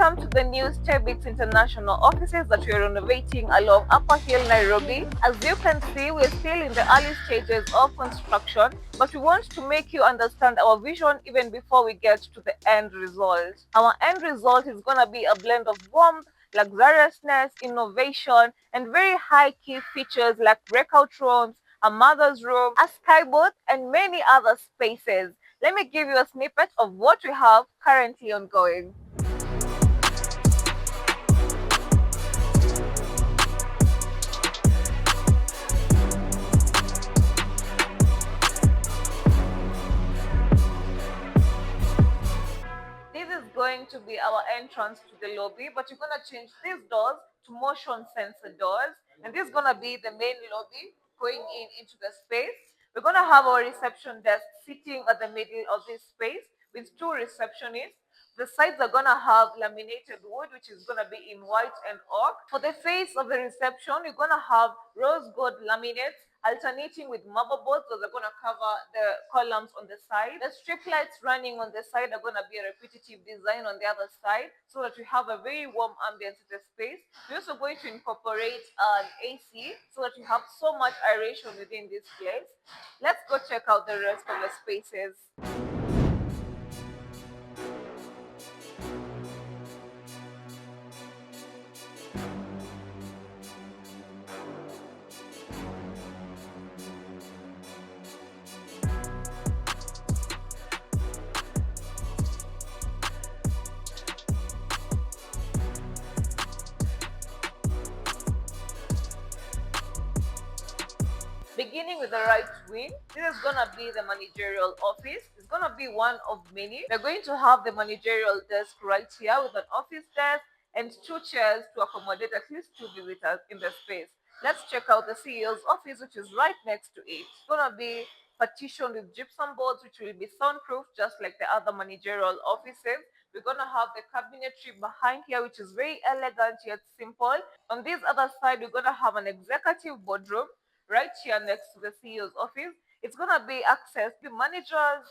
Welcome to the new Stabex International offices that we are renovating along Upperhill, Nairobi. As you can see, we're still in the early stages of construction, but we want to make you understand our vision even before we get to the end result. Our end result is going to be a blend of warmth, luxuriousness, innovation, and very high key features like breakout rooms, a mother's room, a skyboat, and many other spaces. Let me give you a snippet of what we have currently ongoing. This is going to be our entrance to the lobby, but you're going to change these doors to motion sensor doors. And this is going to be the main lobby going into the space. We're going to have our reception desk sitting at the middle of this space with two receptionists. The sides are going to have laminated wood, which is going to be in white and oak. For the face of the reception, you're going to have rose gold laminates alternating with marble boards that are going to cover the columns on the side. The strip lights running on the side are going to be a repetitive design on the other side so that we have a very warm ambience in the space. We're also going to incorporate an AC so that we have so much aeration within this place. Let's go check out the rest of the spaces. Beginning with the right wing, this is going to be the managerial office. It's going to be one of many. We're going to have the managerial desk right here with an office desk and two chairs to accommodate at least two visitors in the space. Let's check out the CEO's office, which is right next to it. It's going to be partitioned with gypsum boards, which will be soundproof, just like the other managerial offices. We're going to have the cabinetry behind here, which is very elegant yet simple. On this other side, we're going to have an executive boardroom right here next to the CEO's office. It's going to be access to managers,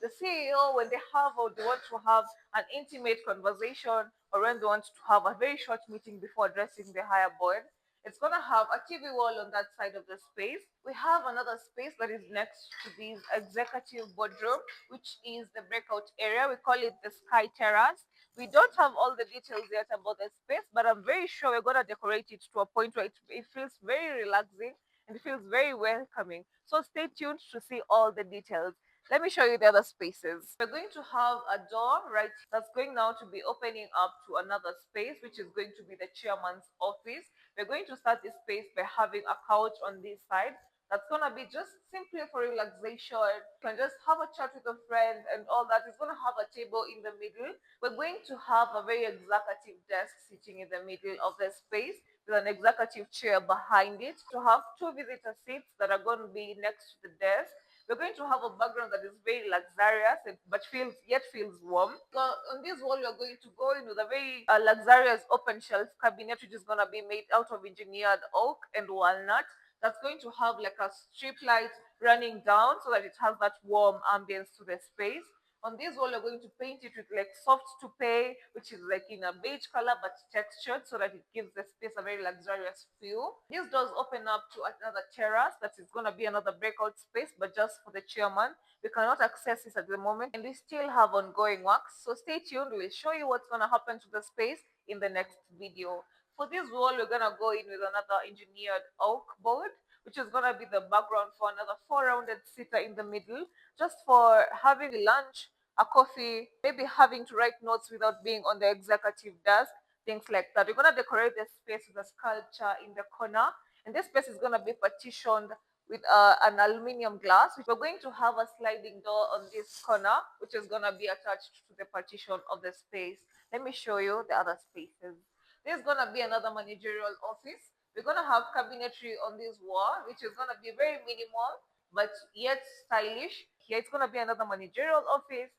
the CEO, when they have or they want to have an intimate conversation or when they want to have a very short meeting before addressing the higher board. It's going to have a TV wall on that side of the space. We have another space that is next to this executive boardroom, which is the breakout area. We call it the Sky Terrace. We don't have all the details yet about the space, but I'm very sure we're going to decorate it to a point where it feels very relaxing and it feels very welcoming. So stay tuned to see all the details. Let me show you the other spaces. We're going to have a door right that's going now to be opening up to another space, which is going to be the chairman's office. We're going to start this space by having a couch on this side. That's going to be just simply for relaxation. You can just have a chat with a friend and all that. It's going to have a table in the middle. We're going to have a very executive desk sitting in the middle of the space with an executive chair behind it. To have two visitor seats that are going to be next to the desk. We're going to have a background that is very luxurious but feels warm. So on this wall, we're going to go in with a very luxurious open shelf cabinet, which is going to be made out of engineered oak and walnut. That's going to have like a strip light running down so that it has that warm ambience to the space. On this wall, we're going to paint it with like soft toupe, which is like in a beige color but textured so that it gives the space a very luxurious feel. These doors open up to another terrace that is going to be another breakout space, but just for the chairman. We cannot access this at the moment and we still have ongoing works. So stay tuned. We'll show you what's going to happen to the space in the next video. For this wall, we're going to go in with another engineered oak board, which is going to be the background for another four-rounded seater in the middle, just for having lunch, a coffee, maybe having to write notes without being on the executive desk, things like that. We're going to decorate the space with a sculpture in the corner, and this space is going to be partitioned with an aluminium glass. We're going to have a sliding door on this corner, which is going to be attached to the partition of the space. Let me show you the other spaces. There's going to be another managerial office. We're going to have cabinetry on this wall, which is going to be very minimal, but yet stylish. Here it's going to be another managerial office,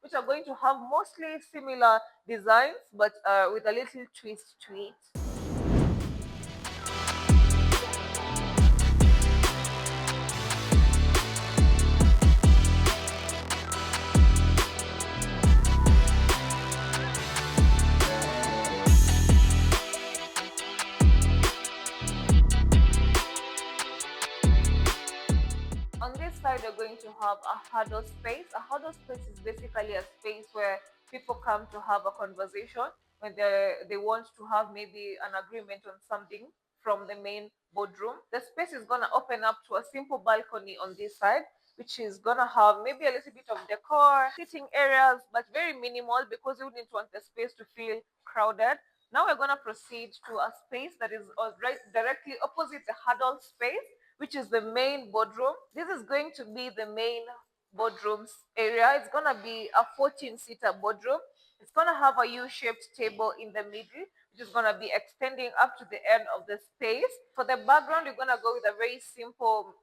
which are going to have mostly similar designs, but with a little twist to it. to have a huddle space. A huddle space is basically a space where people come to have a conversation when they want to have maybe an agreement on something from the main boardroom. The space is gonna open up to a simple balcony on this side, which is gonna have maybe a little bit of decor, sitting areas, but very minimal because we wouldn't want the space to feel crowded. Now we're gonna proceed to a space that is right directly opposite the huddle space, which is the main boardroom. This is going to be the main boardrooms area. It's gonna be a 14-seater boardroom. It's gonna have a U-shaped table in the middle, which is gonna be extending up to the end of the space. For the background, we're gonna go with a very simple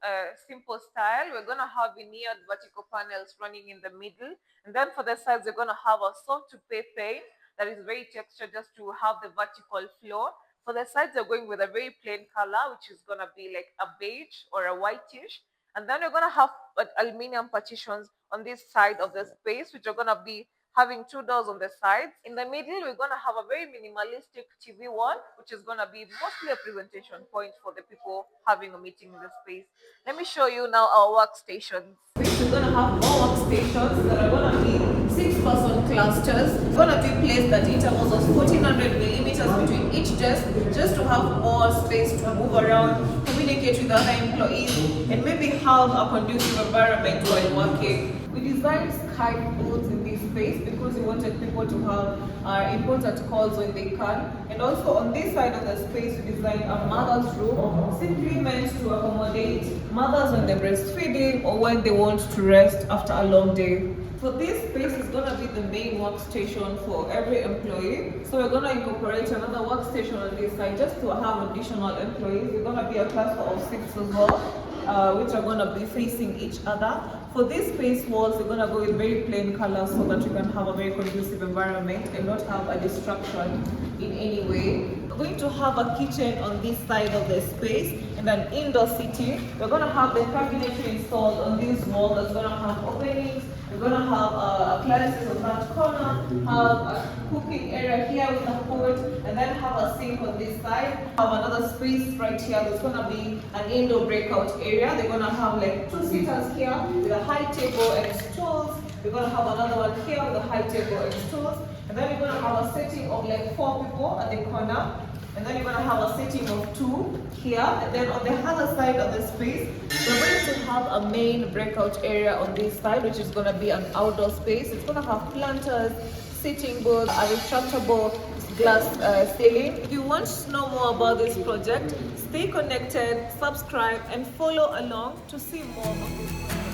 style. We're gonna have veneered vertical panels running in the middle, and then for the sides, we're gonna have a soft toupe paint that is very textured just to have the vertical floor. For the sides, they're going with a very plain color, which is gonna be like a beige or a whitish. And then we're gonna have aluminum partitions on this side of the space, which are gonna be having two doors on the sides. In the middle, we're gonna have a very minimalistic TV wall, which is gonna be mostly a presentation point for the people having a meeting in the space. Let me show you now our workstations. We're gonna have more workstations that are gonna be 6-person clusters. It's gonna be placed at intervals of 1400 millimeters between each desk, just to have more space to move around, communicate with other employees, and maybe have a conducive environment while working. We designed Skype booths in this space because we wanted people to have important calls when they can. And also on this side of the space, we designed a mother's room, simply meant to accommodate mothers when they're breastfeeding or when they want to rest after a long day. So this space is going to be the main workstation for every employee. So we're going to incorporate another workstation on this side just to have additional employees. We're going to be a cluster of 6 as well, which are going to be facing each other. For these space walls, we're going to go with very plain colors so that you can have a very conducive environment and not have a distraction in any way. We're going to have a kitchen on this side of the space and an indoor seating. We're going to have the cabinetry installed on this wall that's going to have openings. We're going to have appliances on that corner, have a cooking area here with a hood, and then have a sink on this side. Have another space right here that's going to be an indoor breakout area. They're going to have like 2 seaters here with a high table and stools. We're going to have another one here with a high table and stools. And then we're going to have a setting of like 4 people at the corner. And then you're going to have a setting of 2 here. And then on the other side of the space, we're going to have a main breakout area on this side, which is going to be an outdoor space. It's going to have planters, sitting booths, a retractable glass ceiling. If you want to know more about this project, stay connected, subscribe, and follow along to see more of this project.